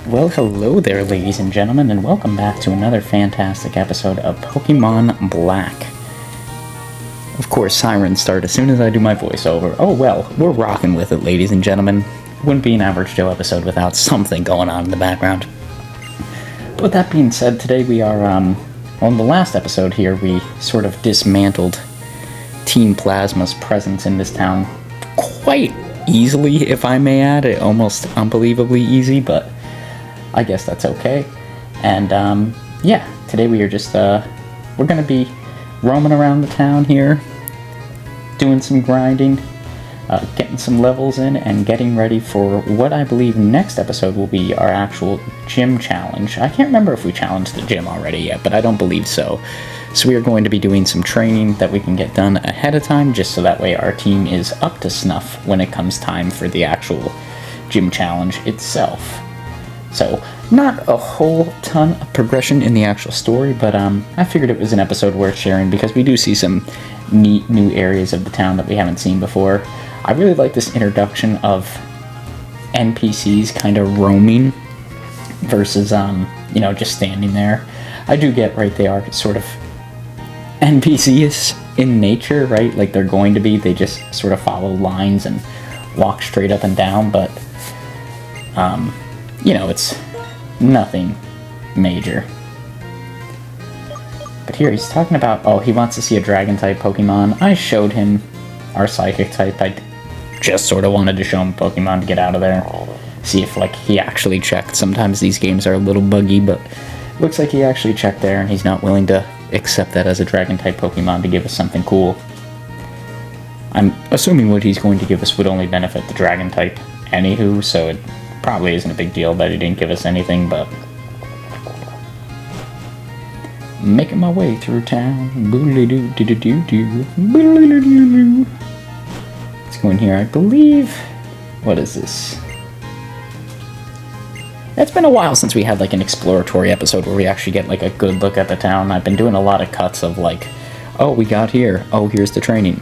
Well, hello there, ladies and gentlemen, and welcome back to another fantastic episode of Pokémon Black. Of course, sirens start as soon as I do my voiceover. Oh well, we're rocking with it, ladies and gentlemen. Wouldn't be an Average Joe episode without something going on in the background. But with that being said, today we are, on the last episode here, we sort of dismantled Team Plasma's presence in this town quite easily, if I may add. Almost unbelievably easy, but I guess that's okay. And yeah, today we are just we're gonna be roaming around the town here, doing some grinding, getting some levels in, and getting ready for what I believe next episode will be our actual gym challenge. I can't remember if we challenged the gym already yet, but I don't believe so. So we are going to be doing some training that we can get done ahead of time, just so that way our team is up to snuff when it comes time for the actual gym challenge itself. So, not a whole ton of progression in the actual story, but I figured it was an episode worth sharing because we do see some neat new areas of the town that we haven't seen before. I really like this introduction of NPCs kind of roaming versus, just standing there. I do get, right, they are sort of NPCs in nature, right? Like they're going to be, they just sort of follow lines and walk straight up and down, but it's nothing major. But here he's talking about, he wants to see a Dragon-type Pokemon. I showed him our Psychic-type. I just sort of wanted to show him Pokemon to get out of there. See if, he actually checked. Sometimes these games are a little buggy, but it looks like he actually checked there, and he's not willing to accept that as a Dragon-type Pokemon to give us something cool. I'm assuming what he's going to give us would only benefit the Dragon-type anywho, so it probably isn't a big deal that he didn't give us anything, but making my way through town. Let's go in here. I believe, what is this? It's been a while since we had an exploratory episode where we actually get a good look at the town. I've been doing a lot of cuts of oh, we got here, oh, here's the training,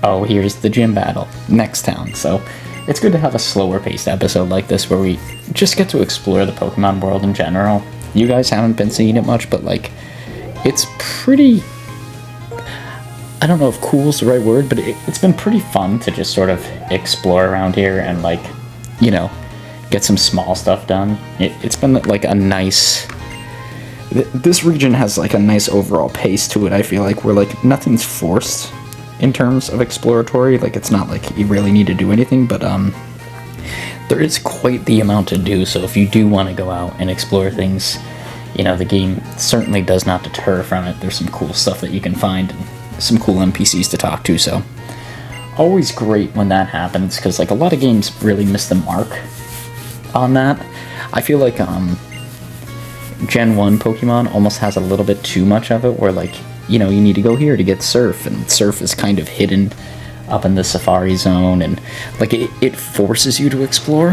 oh, here's the gym battle, next town. So it's good to have a slower paced episode like this where we just get to explore the Pokemon world in general. You guys haven't been seeing it much, but it's pretty, I don't know if cool is the right word, but it's been pretty fun to just sort of explore around here and get some small stuff done. It's been a nice, this region has a nice overall pace to it. I feel like where nothing's forced in terms of exploratory. It's not you really need to do anything, but there is quite the amount to do. So if you do want to go out and explore things, the game certainly does not deter from it. There's some cool stuff that you can find and some cool NPCs to talk to, so always great when that happens, because a lot of games really miss the mark on that. I feel like Gen 1 Pokemon almost has a little bit too much of it, where you need to go here to get Surf, and Surf is kind of hidden up in the Safari Zone, and it forces you to explore.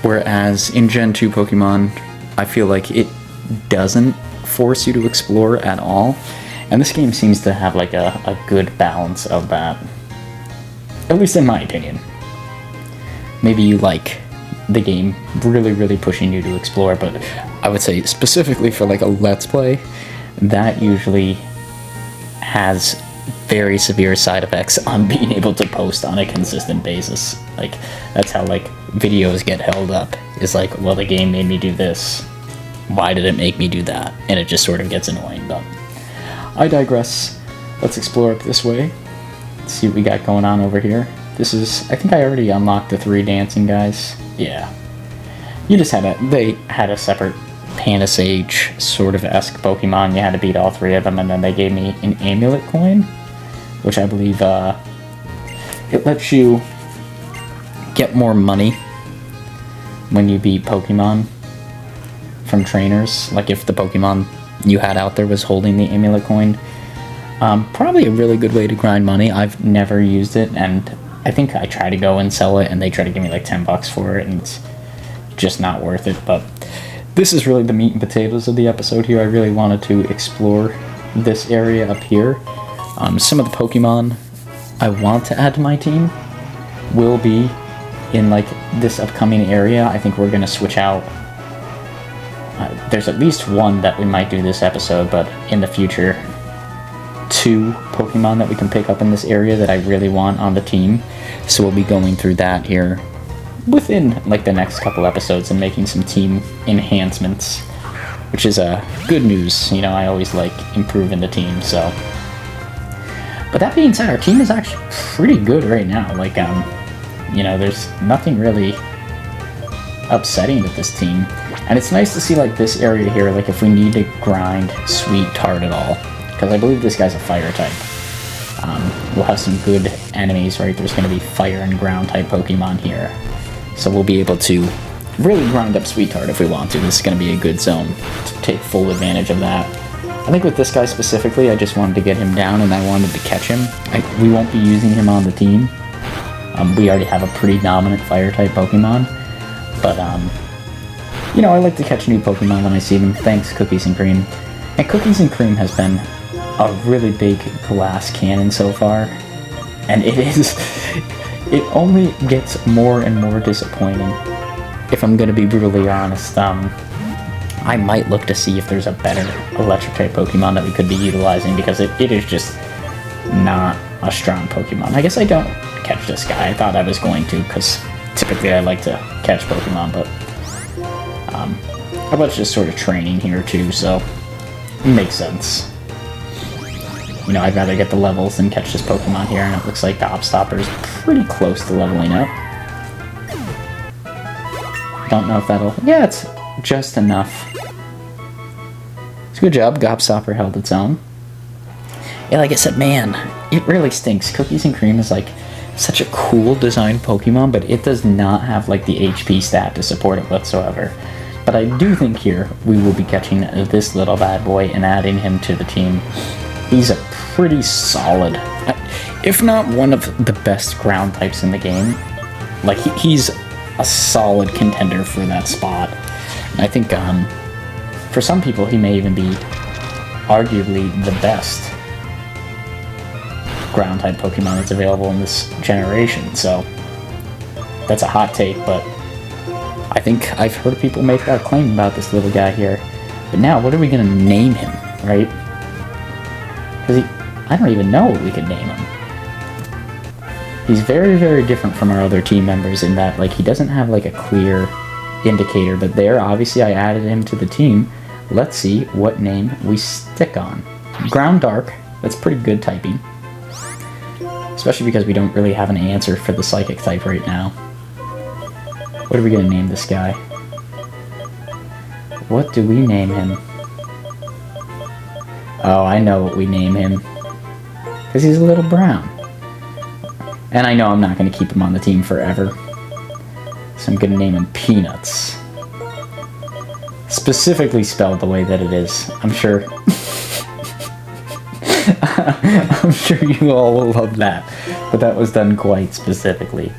Whereas in Gen 2 Pokemon, I feel like it doesn't force you to explore at all. And this game seems to have a good balance of that. At least in my opinion. Maybe you like the game really, really pushing you to explore, but I would say specifically for a Let's Play, that usually has very severe side effects on being able to post on a consistent basis. That's how videos get held up, is well, the game made me do this, why did it make me do that? And it just sort of gets annoying, but I digress. Let's explore it this way. Let's see what we got going on over here. This is, I think I already unlocked the 3 dancing guys. Yeah. You just they had a separate Panasage sort of esque Pokemon. You had to beat all 3 of them, and then they gave me an amulet coin, which I believe it lets you get more money when you beat Pokemon from trainers. If the Pokemon you had out there was holding the amulet coin. Probably a really good way to grind money. I've never used it, and I think I try to go and sell it, and they try to give me $10 for it, and it's just not worth it. But this is really the meat and potatoes of the episode here. I really wanted to explore this area up here. Some of the Pokemon I want to add to my team will be in like this upcoming area, I think we're gonna switch out. There's at least one that we might do this episode, but in the future, 2 Pokemon that we can pick up in this area that I really want on the team. So we'll be going through that here within like the next couple episodes and making some team enhancements, which is good news. You know, I always like improving the team. So, but that being said, our team is actually pretty good right now. Like, you know, there's nothing really upsetting with this team. And it's nice to see like this area here, like if we need to grind Sweet Tart at all, because I believe this guy's a fire type. We'll have some good enemies, right? There's going to be fire and ground type Pokemon here. So we'll be able to really grind up Sweet Tart if we want to. This is going to be a good zone to take full advantage of that. I think with this guy specifically, I just wanted to get him down and I wanted to catch him. We won't be using him on the team. We already have a pretty dominant fire type Pokemon. But, you know, I like to catch new Pokemon when I see them. Thanks, Cookies and Cream. And Cookies and Cream has been a really big glass cannon so far. And it only gets more and more disappointing. If I'm going to be brutally honest, I might look to see if there's a better electric type Pokemon that we could be utilizing, because it is just not a strong Pokemon. I guess I don't catch this guy. I thought I was going to, because typically I like to catch Pokemon, but I was just sort of training here too, so it makes sense. You know, I'd rather get the levels than catch this Pokemon here, and it looks like Gobstopper is pretty close to leveling up. Don't know if that'll... Yeah, it's just enough. It's a good job. Gobstopper held its own. Yeah, like I said, man, it really stinks. Cookies and Cream is like such a cool designed Pokemon, but it does not have like the HP stat to support it whatsoever. But I do think here we will be catching this little bad boy and adding him to the team. He's a pretty solid, if not one of the best ground types in the game. Like, he's a solid contender for that spot. I think for some people he may even be arguably the best ground type Pokemon that's available in this generation. So that's a hot take, but I think I've heard people make that claim about this little guy here. But now, what are we going to name him, right? Because I don't even know what we could name him. He's very, very different from our other team members in that, like, he doesn't have, like, a clear indicator. But there, obviously, I added him to the team. Let's see what name we stick on. Ground Dark. That's pretty good typing. Especially because we don't really have an answer for the Psychic type right now. What are we going to name this guy? What do we name him? Oh, I know what we name him. Because he's a little brown. And I know I'm not going to keep him on the team forever. So I'm going to name him Peanuts. Specifically spelled the way that it is. I'm sure... I'm sure you all will love that. But that was done quite specifically.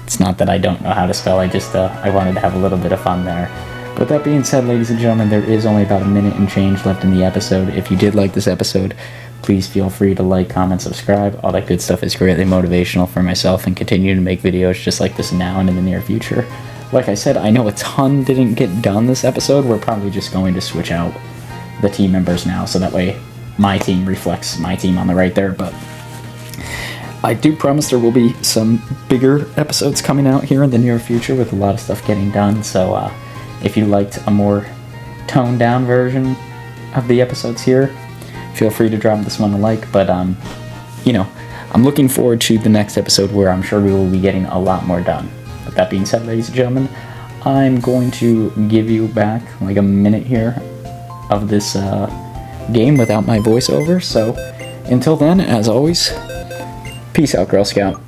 It's not that I don't know how to spell, I just I wanted to have a little bit of fun there. But that being said, ladies and gentlemen, there is only about a minute and change left in the episode. If you did like this episode, please feel free to like, comment, subscribe. All that good stuff is greatly motivational for myself and continue to make videos just like this now and in the near future. Like I said, I know a ton didn't get done this episode. We're probably just going to switch out the team members now, so that way my team reflects my team on the right there. But I do promise there will be some bigger episodes coming out here in the near future with a lot of stuff getting done. So if you liked a more toned down version of the episodes here, feel free to drop this one a like. But you know, I'm looking forward to the next episode where I'm sure we will be getting a lot more done. With that being said, ladies and gentlemen, I'm going to give you back like a minute here of this game without my voiceover. So until then, as always, peace out, Girl Scout.